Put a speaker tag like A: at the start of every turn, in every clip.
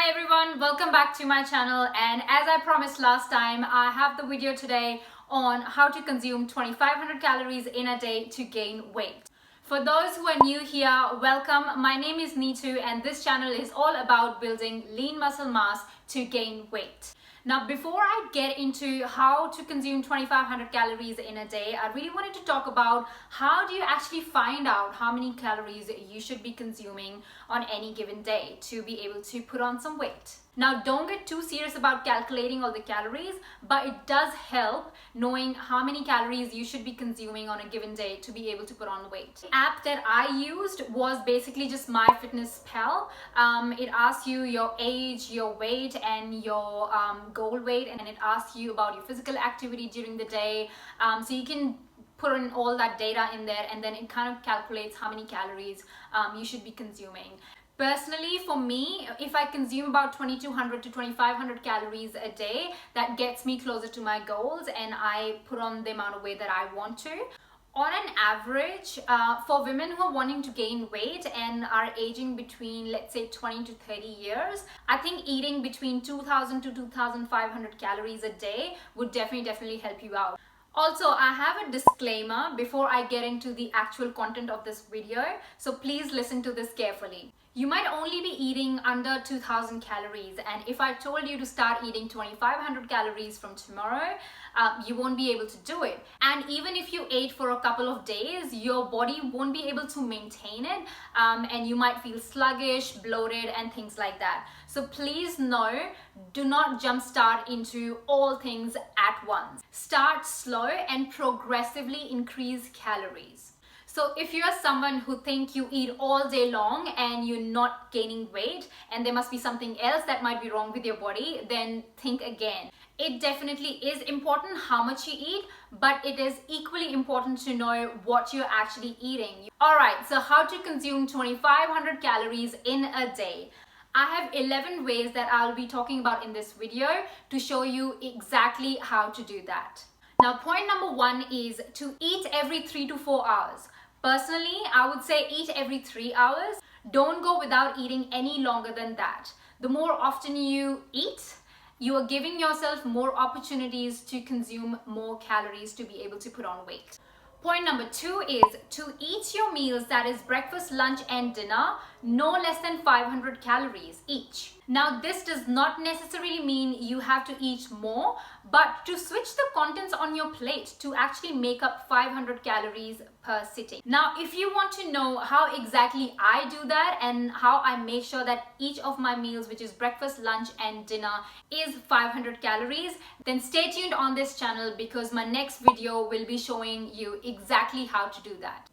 A: Hi everyone, welcome back to my channel, and as I promised last time, I have the video today on how to consume 2500 calories in a day to gain weight. For those who are new here, welcome. My name is Neetu and this channel is all about building lean muscle mass to gain weight. Now, before I get into how to consume 2500 calories in a day, I really wanted to talk about how do you actually find out how many calories you should be consuming on any given day to be able to put on some weight. Now, don't get too serious about calculating all the calories, but it does help knowing how many calories you should be consuming on a given day to be able to put on weight. The app that I used was basically just MyFitnessPal. It asks you your age, your weight, and your goal weight, and it asks you about your physical activity during the day. So you can put in all that data in there, and then it kind of calculates how many calories you should be consuming. Personally, for me, if I consume about 2200 to 2500 calories a day, that gets me closer to my goals and I put on the amount of weight that I want to. On an average, for women who are wanting to gain weight and are aging between, let's say, 20 to 30 years, I think eating between 2000 to 2500 calories a day would definitely help you out. Also, I have a disclaimer before I get into the actual content of this video, so please listen to this carefully. You might only be eating under 2000 calories, and if I told you to start eating 2500 calories from tomorrow, you won't be able to do it. And even if you ate for a couple of days, your body won't be able to maintain it, and you might feel sluggish, bloated, and things like that. So please know, do not jumpstart into all things at once. Start slow and progressively increase calories. So if you're someone who think you eat all day long and you're not gaining weight and there must be something else that might be wrong with your body, then think again. It definitely is important how much you eat, but it is equally important to know what you're actually eating. Alright, so how to consume 2500 calories in a day. I have 11 ways that I'll be talking about in this video to show you exactly how to do that. Now, point number one is to eat every 3 to 4 hours. Personally, I would say eat every 3 hours. Don't go without eating any longer than that. The more often you eat, you are giving yourself more opportunities to consume more calories to be able to put on weight. Point number two is to eat your meals, that is breakfast, lunch, and dinner, no less than 500 calories each. Now, this does not necessarily mean you have to eat more, but to switch the contents on your plate to actually make up 500 calories per sitting. Now, if you want to know how exactly I do that and how I make sure that each of my meals, which is breakfast, lunch, and dinner, is 500 calories, then stay tuned on this channel because my next video will be showing you exactly how to do that.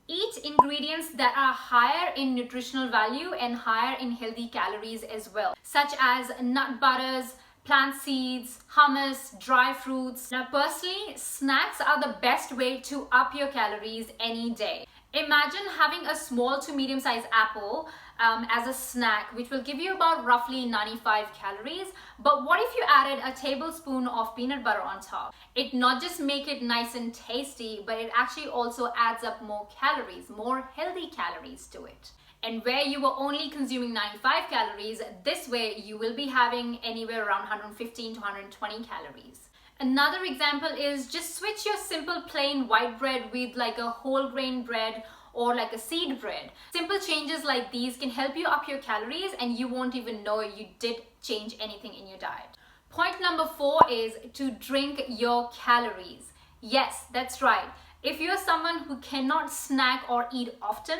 A: Eat ingredients that are higher in nutritional value and higher in healthy calories as well, such as nut butters, plant seeds, hummus, dry fruits. Now, personally, snacks are the best way to up your calories any day. Imagine having a small to medium-sized apple as a snack, which will give you about roughly 95 calories. But what if you added a tablespoon of peanut butter on top? It not just make it nice and tasty, but it actually also adds up more calories, more healthy calories to it. And where you were only consuming 95 calories, this way you will be having anywhere around 115 to 120 calories. Another example is just switch your simple plain white bread with like a whole grain bread or like a seed bread. Simple changes like these can help you up your calories and you won't even know you did change anything in your diet. Point number four is to drink your calories. Yes, that's right. If you're someone who cannot snack or eat often,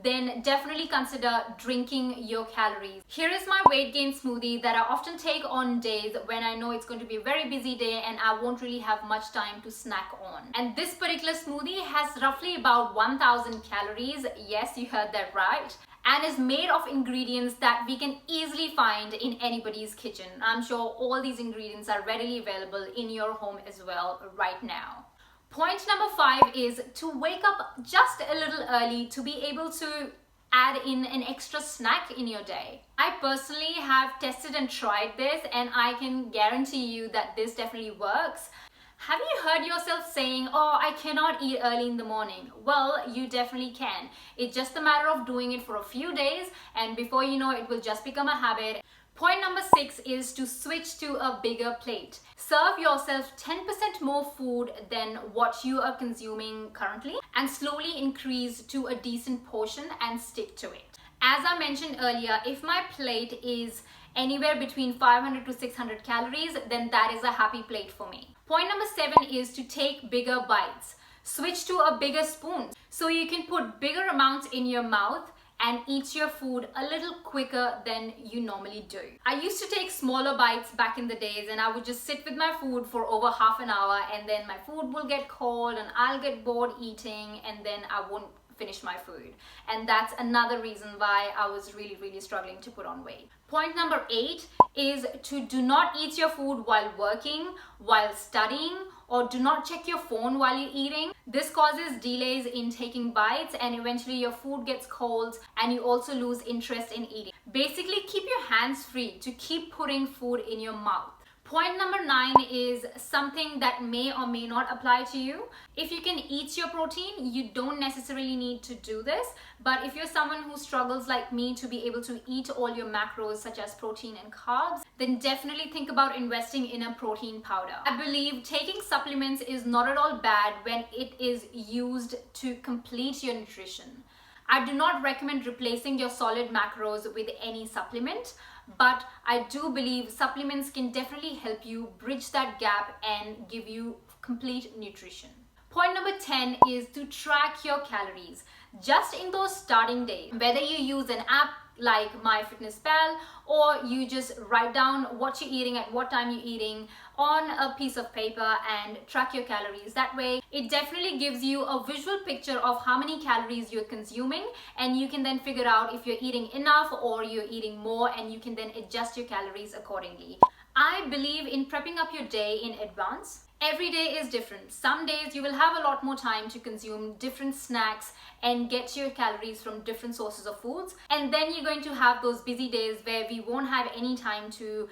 A: then definitely consider drinking your calories. Here is my weight gain smoothie that I often take on days when I know it's going to be a very busy day and I won't really have much time to snack on. And this particular smoothie has roughly about 1000 calories. Yes, you heard that right. And is made of ingredients that we can easily find in anybody's kitchen. I'm sure all these ingredients are readily available in your home as well right now. Point number five is to wake up just a little early to be able to add in an extra snack in your day. I personally have tested and tried this and I can guarantee you that this definitely works. Have you heard yourself saying, oh, I cannot eat early in the morning? Well, you definitely can. It's just a matter of doing it for a few days and before you know it will just become a habit. Point number 6 is to switch to a bigger plate. Serve yourself 10% more food than what you are consuming currently and slowly increase to a decent portion and stick to it. As I mentioned earlier, if my plate is anywhere between 500 to 600 calories, then that is a happy plate for me. Point number 7 is to take bigger bites. Switch to a bigger spoon so you can put bigger amounts in your mouth and eat your food a little quicker than you normally do. I used to take smaller bites back in the days, and I would just sit with my food for over half an hour, and then my food will get cold and I'll get bored eating, and then I won't finish my food. And that's another reason why I was really struggling to put on weight. Point number 8 is to do not eat your food while working, while studying, or do not check your phone while you're eating. This causes delays in taking bites, and eventually your food gets cold and you also lose interest in eating. Basically, keep your hands free to keep putting food in your mouth. Point number 9 is something that may or may not apply to you. If you can eat your protein, you don't necessarily need to do this. But if you're someone who struggles like me to be able to eat all your macros such as protein and carbs, then definitely think about investing in a protein powder. I believe taking supplements is not at all bad when it is used to complete your nutrition. I do not recommend replacing your solid macros with any supplement, but I do believe supplements can definitely help you bridge that gap and give you complete nutrition. Point number 10 is to track your calories. Just in those starting days, whether you use an app like MyFitnessPal or you just write down what you're eating at what time you're eating on a piece of paper and track your calories. That way, it definitely gives you a visual picture of how many calories you're consuming, and you can then figure out if you're eating enough or you're eating more, and you can then adjust your calories accordingly. I believe in prepping up your day in advance. Every day is different. Some days you will have a lot more time to consume different snacks and get your calories from different sources of foods. And then you're going to have those busy days where we won't have any time to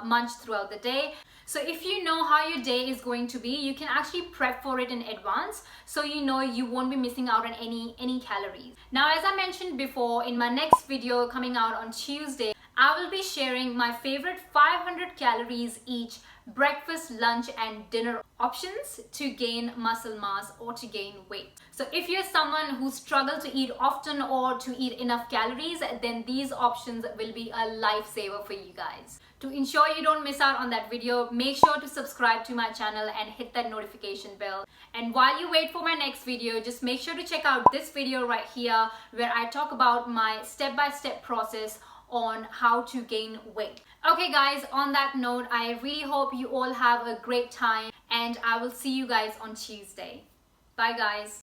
A: munch throughout the day. So if you know how your day is going to be, you can actually prep for it in advance so you know you won't be missing out on any calories. Now, as I mentioned before, in my next video coming out on Tuesday, I will be sharing my favorite 500 calories each breakfast, lunch, and dinner options to gain muscle mass or to gain weight. So if you're someone who struggles to eat often or to eat enough calories, then these options will be a lifesaver for you guys. To ensure you don't miss out on that video, make sure to subscribe to my channel and hit that notification bell. And while you wait for my next video, just make sure to check out this video right here where I talk about my step-by-step process on how to gain weight. Okay guys, on that note, I really hope you all have a great time, and I will see you guys on Tuesday. Bye guys.